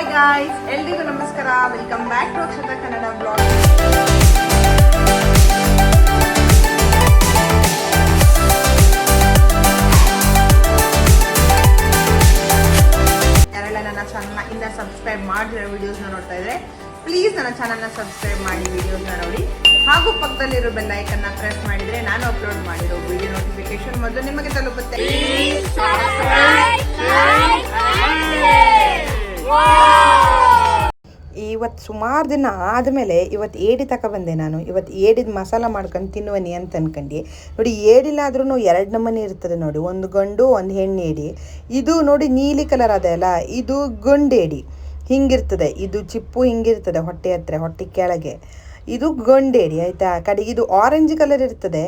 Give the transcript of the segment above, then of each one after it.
Hi guys, ಎಲ್ರಿಗೂ ನಮಸ್ಕಾರ. Welcome back to Akshata Kannada blog. ಯಾರೆಲ್ಲ ನನ್ನ ಚಾನಲ್ನ ಇನ್ನ ಸಬ್ಸ್ಕ್ರೈಬ್ ಮಾಡಿರೋ ವಿಡಿಯೋಸ್ನ ನೋಡ್ತಾ ಇದ್ರೆ ಪ್ಲೀಸ್ ನನ್ನ ಚಾನಲ್ನ ಸಬ್ಸ್ಕ್ರೈಬ್ ಮಾಡಿ ವಿಡಿಯೋಸ್ನ ನೋಡಿ. ಹಾಗೂ ಪಕ್ಕದಲ್ಲಿರೋ ಬೆಲ್ ಐಕನ್ನ ಪ್ರೆಸ್ ಮಾಡಿದ್ರೆ ನಾನು ಅಪ್ಲೋಡ್ ಮಾಡಿರೋ ವಿಡಿಯೋ ನೋಟಿಫಿಕೇಶನ್ ಮೊದಲು ನಿಮಗೆ ತಲುಪುತ್ತೆ. ಇವತ್ತು ಸುಮಾರು ದಿನ ಆದಮೇಲೆ ಇವತ್ತು ಏಡಿ ತಗೊಬಂದೆ ನಾನು. ಇವತ್ತು ಏಡಿದ ಮಸಾಲ ಮಾಡ್ಕೊಂಡು ತಿನ್ನುವನಿ ಅಂತ ಅನ್ಕೊಂಡು ನೋಡಿ. ಏಡಿಲಾದ್ರೂ 2 ನಮೂನೆ ಇರ್ತದೆ ನೋಡಿ, ಒಂದು ಗಂಡು ಒಂದು ಹೆಣ್ಣು ಏಡಿ. ಇದು ನೋಡಿ ನೀಲಿ ಕಲರ್ ಅದೇ ಅಲ್ಲ, ಇದು ಗಂಡೇಡಿ ಹಿಂಗಿರ್ತದೆ. ಇದು ಚಿಪ್ಪು ಹಿಂಗಿರ್ತದೆ ಹೊಟ್ಟೆ ಹತ್ರ, ಹೊಟ್ಟೆ ಕೆಳಗೆ. ಇದು ಗಂಡೇಡಿ ಆಯಿತಾ. ಕಡೆಗೆ ಇದು ಆರೆಂಜ್ ಕಲರ್ ಇರ್ತದೆ.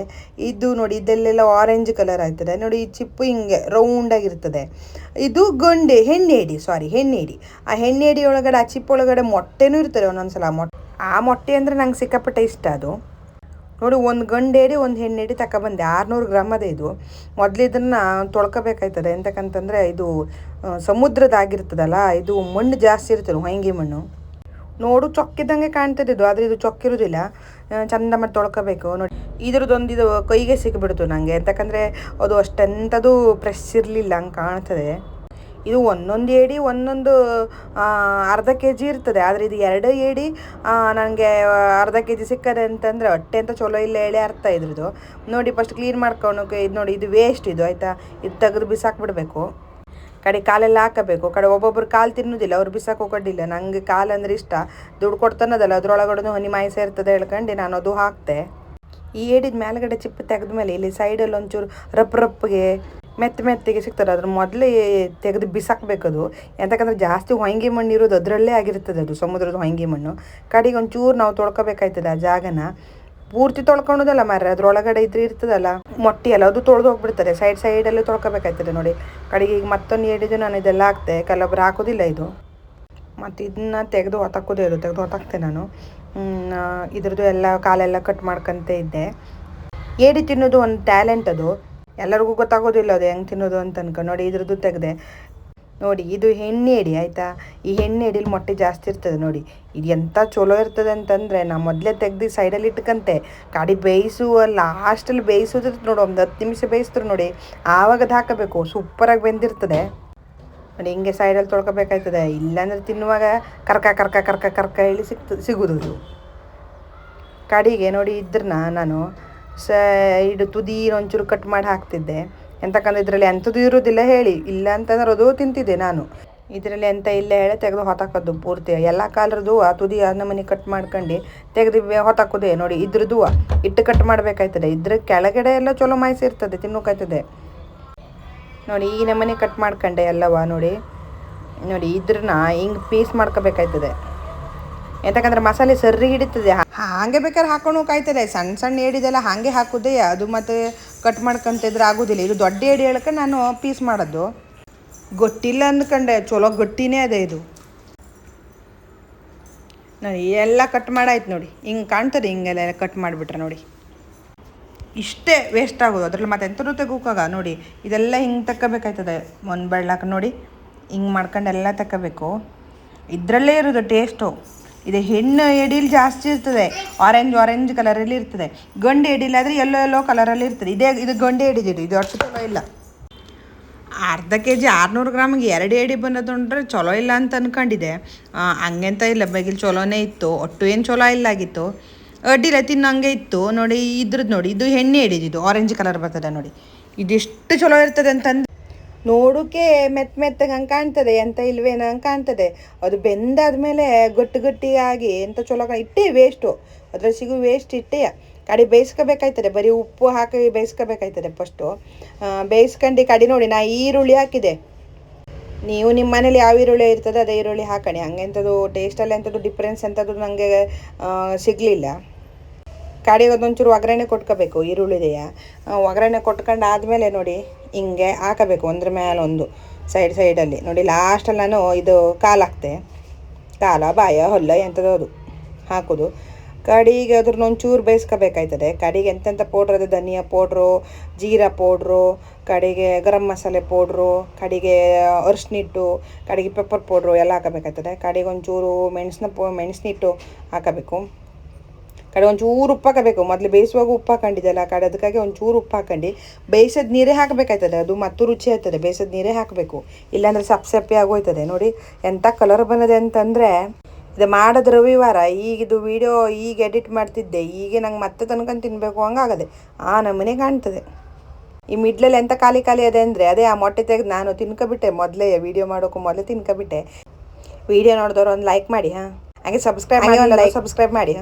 ಇದು ನೋಡಿ ಇದೆಲ್ಲೆಲ್ಲ ಆರೆಂಜ್ ಕಲರ್ ಆಗ್ತದೆ ನೋಡಿ. ಈ ಚಿಪ್ಪು ಹಿಂಗೆ ರೌಂಡಾಗಿರ್ತದೆ. ಇದು ಹೆಣ್ಣೇಡಿ. ಆ ಹೆಣ್ಣೇಡಿ ಒಳಗಡೆ, ಆ ಚಿಪ್ಪು ಒಳಗಡೆ ಮೊಟ್ಟೆನೂ ಇರ್ತದೆ ಒಂದೊಂದ್ಸಲ. ಆ ಮೊಟ್ಟೆ ಅಂದರೆ ನಂಗೆ ಸಿಕ್ಕಾಪಟ್ಟೆ ಇಷ್ಟ ಅದು ನೋಡಿ. ಒಂದು ಗಂಡೇಡಿ ಒಂದು ಹೆಣ್ಣೇಡಿ ತಗೊಬಂದೆ. 600 ಗ್ರಾಮ್ ಅದೇ ಇದು. ಮೊದಲು ಇದನ್ನು ತೊಳ್ಕೊಬೇಕಾಯ್ತದೆ. ಎಂತಕ್ಕಂತಂದರೆ ಇದು ಸಮುದ್ರದಾಗಿರ್ತದಲ್ಲ, ಇದು ಮಣ್ಣು ಜಾಸ್ತಿ ಇರ್ತದೆ, ಹೊಂಗೆ ಮಣ್ಣು. ನೋಡು ಚೊಕ್ಕಿದ್ದಂಗೆ ಕಾಣ್ತದೆ ಇದು, ಆದರೆ ಇದು ಚೊಕ್ಕಿರೋದಿಲ್ಲ. ಚಂದ ಮಾಡಿ ತೊಳ್ಕೊಬೇಕು ನೋಡಿ. ಇದ್ರದ್ದೊಂದು ಇದು ಕೈಗೆ ಸಿಕ್ಕಿಬಿಡ್ತು ನನಗೆ, ಎಂತಕ್ಕಂದರೆ ಅದು ಅಷ್ಟೆಂಥದ್ದು ಫ್ರೆಶ್ ಇರಲಿಲ್ಲ ಹಂಗೆ ಕಾಣ್ತದೆ. ಇದು ಒಂದೊಂದು ಏಡಿ ಒಂದೊಂದು ಅರ್ಧ kg ಇರ್ತದೆ. ಆದರೆ ಇದು 2 ಏಡಿ ನನಗೆ ಅರ್ಧ kg ಸಿಕ್ಕದೆ ಅಂತಂದರೆ ಹೊಟ್ಟೆ ಅಂತ ಚಲೋ ಇಲ್ಲ ಹೇಳಿ ಅರ್ಥ ಇದ್ರದ್ದು ನೋಡಿ. ಫಸ್ಟ್ ಕ್ಲೀನ್ ಮಾಡ್ಕೊಂಡು ಇದು ನೋಡಿ, ಇದು ವೇಸ್ಟ್ ಇದು ಆಯಿತಾ. ಇದು ತೆಗೆದು ಬಿಸಾಕ್ಬಿಡ್ಬೇಕು. ಕಡೆ ಕಾಲೆಲ್ಲ ಹಾಕಬೇಕು. ಕಡೆ ಒಬ್ಬೊಬ್ರು ಕಾಲು ತಿನ್ನೋದಿಲ್ಲ, ಅವ್ರು ಬಿಸಾಕ ಹೋಗೋದಿಲ್ಲ. ನನಗೆ ಕಾಲು ಅಂದರೆ ಇಷ್ಟ. ದುಡ್ಡು ಕೊಡ್ತಾನದಲ್ಲ, ಅದ್ರೊಳಗಡೆ ಹೊನಿ ಮಾಯಿಸ ಇರ್ತದೆ ಹೇಳ್ಕೊಂಡು ನಾನು ಅದು ಹಾಕ್ತೆ. ಈ ಏಡಿದ ಮೇಲ್ಗಡೆ ಚಿಪ್ಪು ತೆಗೆದ್ಮೇಲೆ ಇಲ್ಲಿ ಸೈಡಲ್ಲಿ ಒಂಚೂರು ರಪ್ಪಗೆ ಮೆತ್ತಿಗೆ ಸಿಗ್ತದೆ. ಅದ್ರ ಮೊದಲೇ ತೆಗೆದು ಬಿಸಾಕಬೇಕದು. ಎಂತಕ್ಕಂದ್ರೆ ಜಾಸ್ತಿ ಹೊಂಗೆ ಮಣ್ಣು ಇರೋದು ಅದರಲ್ಲೇ ಆಗಿರ್ತದೆ, ಅದು ಸಮುದ್ರದ ಹೊಂಗೆ ಮಣ್ಣು. ಕಡೆಗೆ ಒಂಚೂರು ನಾವು ತೊಳ್ಕೊಬೇಕಾಯ್ತದೆ ಆ ಜಾಗನ. ಪೂರ್ತಿ ತೊಳ್ಕೊಳೋದಲ್ಲ ಮಾರ್ರೆ, ಅದ್ರೊಳಗಡೆ ಇರ್ತದಲ್ಲ ಮೊಟ್ಟೆ ಎಲ್ಲ, ಅದು ತೊಳೆದು ಹೋಗ್ಬಿಡ್ತಾರೆ. ಸೈಡಲ್ಲಿ ತೊಳ್ಕೊಬೇಕಾಯ್ತದೆ ನೋಡಿ. ಕಡೆಗೆ ಈಗ ಮತ್ತೊಂದು ಏಡಿದು ನಾನು ಇದೆಲ್ಲ ಹಾಕ್ತೆ. ಕೆಲವೊಬ್ರು ಹಾಕೋದಿಲ್ಲ ಇದು. ಮತ್ತು ಇದನ್ನ ತೆಗೆದು ಹೊತ್ತಾಕ್ತೆ ನಾನು. ಇದ್ರದ್ದು ಎಲ್ಲ ಕಾಲೆಲ್ಲ ಕಟ್ ಮಾಡ್ಕೊತ ಇದ್ದೆ. ಏಡಿ ತಿನ್ನೋದು ಒಂದು ಟ್ಯಾಲೆಂಟ್ ಅದು, ಎಲ್ಲರಿಗೂ ಗೊತ್ತಾಗೋದಿಲ್ಲ ಅದು ಹೆಂಗೆ ತಿನ್ನೋದು ಅಂತ ಅನ್ಕೊಂಡು ನೋಡಿ. ಇದ್ರದ್ದು ತೆಗೆದೆ ನೋಡಿ. ಇದು ಹೆಣ್ಣೇಡಿ ಆಯಿತಾ. ಈ ಹೆಣ್ಣೇಡಿಲಿ ಮೊಟ್ಟೆ ಜಾಸ್ತಿ ಇರ್ತದೆ ನೋಡಿ. ಇದು ಎಂಥ ಚಲೋ ಇರ್ತದೆ ಅಂತಂದರೆ, ನಾ ಮೊದಲೇ ತೆಗ್ದು ಸೈಡಲ್ಲಿ ಇಟ್ಕಂತೆ. ಕಡಿ ಲಾಸ್ಟಲ್ಲಿ ಬೇಯಿಸೋದಿರ್ತದೆ ನೋಡಿ. ಒಂದು 10 ನಿಮಿಷ ಬೇಯಿಸ್ತಾರೆ ನೋಡಿ, ಆವಾಗ ಅದು ಹಾಕಬೇಕು. ಸೂಪರಾಗಿ ಬೆಂದಿರ್ತದೆ ನೋಡಿ. ಹಿಂಗೆ ಸೈಡಲ್ಲಿ ತೊಳ್ಕೊಬೇಕಾಯ್ತದೆ. ಇಲ್ಲಾಂದ್ರೆ ತಿನ್ನುವಾಗ ಕರ್ಕ ಹೇಳಿ ಸಿಗೋದು ಇದು. ಕಡಿಗೆ ನೋಡಿ ಇದ್ರನ್ನ ನಾನು ಸೈಡು ತುದಿ ಒಂಚೂರು ಕಟ್ ಮಾಡಿ ಹಾಕ್ತಿದ್ದೆ. ಎಂತಕ್ಕಂದ್ರೆ ಇದರಲ್ಲಿ ಎಂಥದ್ದು ಇರೋದಿಲ್ಲ ಹೇಳಿ, ಇಲ್ಲ ಅಂತಂದ್ರೆ ಅದು ತಿಂತಿದ್ದೆ ನಾನು. ಇದರಲ್ಲಿ ಎಂತ ಇಲ್ಲ ಹೇಳಿ ತೆಗೆದು ಹೊತ್ತಾಕೋದು ಪೂರ್ತಿ. ಎಲ್ಲ ಕಾಲರದು ಆ ತುದಿ ಆ ನಮೂನಿ ಕಟ್ ಮಾಡ್ಕೊಂಡು ತೆಗೆದು ಹೊತ್ತಾಕೋದೆ ನೋಡಿ. ಇದ್ರದ್ದು ಇಟ್ಟು ಕಟ್ ಮಾಡಬೇಕಾಯ್ತದೆ. ಇದ್ರ ಕೆಳಗಡೆ ಎಲ್ಲ ಚಲೋ ಮಾಯಿಸಿರ್ತದೆ, ತಿನ್ನೋಕಾಯ್ತದೆ ನೋಡಿ. ಈ ನಮೂನಿ ಕಟ್ ಮಾಡ್ಕೊಂಡೆ ಎಲ್ಲವ ನೋಡಿ. ಇದ್ರನ್ನ ಹಿಂಗೆ ಪೀಸ್ ಮಾಡ್ಕೋಬೇಕಾಯ್ತದೆ. ಎಂತಕ್ಕಂದ್ರೆ ಮಸಾಲೆ ಸರಿ ಹಿಡಿತದೆ. ಹಾಗೆ ಬೇಕಾದ್ರೆ ಹಾಕೊಂಡು ಕಾಯ್ತದೆ. ಸಣ್ಣ ಏಡಿದೆಲ್ಲ ಹಾಗೆ ಹಾಕೋದೇ ಅದು. ಮತ್ತು ಕಟ್ ಮಾಡ್ಕೊಂತಿದ್ರೆ ಆಗೋದಿಲ್ಲ. ಇದು ದೊಡ್ಡ ಏಡಿ ಹೇಳಕ್ಕೆ ನಾನು ಪೀಸ್ ಮಾಡೋದು. ಗೊತ್ತಿಲ್ಲ ಅಂದ್ಕೊಂಡೆ, ಚಲೋ ಗಟ್ಟಿನೇ ಅದೇ ಇದು ನೋಡಿ. ಎಲ್ಲ ಕಟ್ ಮಾಡಾಯ್ತು ನೋಡಿ. ಹಿಂಗೆ ಕಾಣ್ತದೆ. ಹಿಂಗೆಲ್ಲ ಕಟ್ ಮಾಡಿಬಿಟ್ರೆ ನೋಡಿ, ಇಷ್ಟೇ ವೇಸ್ಟ್ ಆಗೋದು. ಅದ್ರಲ್ಲಿ ಮತ್ತೆ ಎಂಥದ್ದು ತೆಗೋಕಾಗ ನೋಡಿ. ಇದೆಲ್ಲ ಹಿಂಗೆ ತಗೋಬೇಕಾಯ್ತದೆ ಒಂದು ಬೆಳ್ಳಕ್ಕೆ ನೋಡಿ. ಹಿಂಗೆ ಮಾಡ್ಕೊಂಡು ಎಲ್ಲ ತಗೋಬೇಕು. ಇದರಲ್ಲೇ ಇರೋದು ಟೇಸ್ಟು. ಇದು ಹೆಣ್ಣು ಎಡಿಲಿ ಜಾಸ್ತಿ ಇರ್ತದೆ, ಆರೆಂಜ್ ಕಲರಲ್ಲಿ ಇರ್ತದೆ. ಗಂಡು ಎಡಿಲಾದರೆ ಎಲ್ಲೋ ಕಲರಲ್ಲಿ ಇರ್ತದೆ. ಇದು ಗಂಡು ಎಡಿದಿದ್ದು, ಇದು ಅಷ್ಟು ಚಲೋ ಇಲ್ಲ. ಅರ್ಧ kg 600 ಗ್ರಾಮಿಗೆ 2 ಏಡಿ ಬಂದದ್ದು ಅಂದರೆ ಚಲೋ ಇಲ್ಲ ಅಂತ ಅಂದ್ಕೊಂಡಿದ್ದೆ. ಹಂಗೆಂತ ಇಲ್ಲ, ಬಗಿಲ್ ಚಲೋನೇ ಇತ್ತು. ಒಟ್ಟು ಏನು ಚಲೋ ಇಲ್ಲ ಆಗಿತ್ತು, ಅಡ್ಡಿಲ್ಲ, ತಿನ್ನಂಗೆ ಇತ್ತು ನೋಡಿ. ಇದ್ರದ್ದು ನೋಡಿ, ಇದು ಹೆಣ್ಣೆ ಎಡಿದಿದ್ದು ಆರೆಂಜ್ ಕಲರ್ ಬರ್ತದೆ ನೋಡಿ. ಇದೆಷ್ಟು ಚಲೋ ಇರ್ತದೆ ಅಂತಂದು ನೋಡೋಕೆ ಮೆತ್ತಗೆ ಹಂಗೆ ಕಾಣ್ತದೆ, ಎಂತ ಇಲ್ವೇನೋ ಹಂಗೆ ಕಾಣ್ತದೆ. ಅದು ಬೆಂದಾದ್ಮೇಲೆ ಗಟ್ಟಿಯಾಗಿ ಎಂತ ಚಲೋ ಇಟ್ಟೆ ವೇಸ್ಟು. ಅದ್ರ ಸಿಗು ವೇಸ್ಟ್ ಇಟ್ಟೆ. ಕಡೆ ಬೇಯಿಸ್ಕೋಬೇಕಾಯ್ತದೆ. ಬರೀ ಉಪ್ಪು ಹಾಕಿ ಬೇಯಿಸ್ಕೋಬೇಕಾಯ್ತದೆ ಫಸ್ಟು. ಬೇಯಿಸ್ಕೊಂಡು ಕಡೆ ನೋಡಿ ನಾ ಈರುಳ್ಳಿ ಹಾಕಿದೆ. ನೀವು ನಿಮ್ಮ ಮನೇಲಿ ಯಾವ ಈರುಳ್ಳಿ ಇರ್ತದೆ ಅದೇ ಈರುಳ್ಳಿ ಹಾಕಣಿ. ಹಂಗೆಂಥದ್ದು ಟೇಸ್ಟಲ್ಲಿ ಎಂಥದ್ದು ಡಿಫ್ರೆನ್ಸ್ ಎಂಥದ್ದು ನನಗೆ ಸಿಗಲಿಲ್ಲ. ಕಡೆಗೆ ಅದೊಂಚೂರು ಒಗ್ಗರಣೆ ಕೊಟ್ಕೋಬೇಕು ಈರುಳ್ಳಿದೆಯ. ಒಗ್ಗರಣೆ ಕೊಟ್ಕೊಂಡು ಆದಮೇಲೆ ನೋಡಿ ಹಿಂಗೆ ಹಾಕಬೇಕು, ಒಂದ್ರ ಮೇಲೆ ಒಂದು ಸೈಡಲ್ಲಿ ನೋಡಿ. ಲಾಸ್ಟಲ್ಲಿ ನಾನು ಇದು ಕಾಲು ಹಾಕ್ತೆ. ಕಾಲ ಬಾಯ ಹೊಲ್ಲ ಎಂಥದ್ದು ಅದು ಹಾಕೋದು. ಕಡಿಗೆ ಅದ್ರನ್ನ ಒಂಚೂರು ಬೇಯಿಸ್ಕೋಬೇಕಾಯ್ತದೆ. ಕಡಿಗೆ ಎಂತೆಂಥ ಪೌಡ್ರ್ ಇದೆ, ಧನಿಯಾ ಪೌಡ್ರು, ಜೀರಾ ಪೌಡ್ರು, ಕಡೆಗೆ ಗರಂ ಮಸಾಲೆ ಪೌಡ್ರು, ಕಡೆಗೆ ಅರಿಶಿನಿಟ್ಟು, ಕಡೆಗೆ ಪೆಪ್ಪರ್ ಪೌಡ್ರು ಎಲ್ಲ ಹಾಕಬೇಕಾಯ್ತದೆ. ಕಡೆಗೆ ಒಂಚೂರು ಮೆಣಸಿನಿಟ್ಟು ಹಾಕಬೇಕು. ಕಡೆ ಒಂಚೂರು ಉಪ್ಪು ಹಾಕಬೇಕು. ಮೊದಲು ಬೇಯಿಸುವಾಗ ಉಪ್ಪು ಹಾಕೊಂಡಿದ್ದೆಲ್ಲ ಕಡೆ ಅದಕ್ಕಾಗಿ ಒಂಚೂರು ಉಪ್ಪು ಹಾಕೊಂಡು ಬೇಯಿಸೋದು ನೀರೇ ಹಾಕಬೇಕಾಯ್ತದೆ. ಅದು ಮತ್ತು ರುಚಿ ಆಗ್ತದೆ. ಬೇಯಿಸೋದು ನೀರೇ ಹಾಕಬೇಕು, ಇಲ್ಲಾಂದರೆ ಸಪ್ಪೆ ಆಗೋಯ್ತದೆ. ನೋಡಿ ಎಂಥ ಕಲರ್ ಬಂದಿದೆ ಅಂತಂದರೆ, ಇದು ಮಾಡೋದು ರವಿವಾರ. ಈಗಿದು ವಿಡಿಯೋ ಈಗ ಎಡಿಟ್ ಮಾಡ್ತಿದ್ದೆ, ಈಗ ನಂಗೆ ಮತ್ತೆ ತನ್ಕೊಂಡು ತಿನ್ನಬೇಕು ಹಂಗಾಗದೆ ಆ ನಮೂನೆ ಕಾಣ್ತದೆ. ಈ ಮಿಡ್ಲಲ್ಲಿ ಎಂಥ ಖಾಲಿ ಅದೆ ಅಂದರೆ ಅದೇ ಆ ಮೊಟ್ಟೆ ತೆಗೆದು ನಾನು ತಿನ್ಕೊಬಿಟ್ಟೆ. ಮೊದಲೇ ವೀಡಿಯೋ ಮಾಡೋಕ್ಕೂ ಮೊದಲೇ ತಿನ್ಕೊಬಿಟ್ಟೆ. ವೀಡಿಯೋ ನೋಡಿದವ್ರು ಒಂದು ಲೈಕ್ ಮಾಡಿ, ಹಾಗೆ ಸಬ್ಸ್ಕ್ರೈಬ್ ಮಾಡಿ, ಸಬ್ಸ್ಕ್ರೈಬ್ ಮಾಡಿ.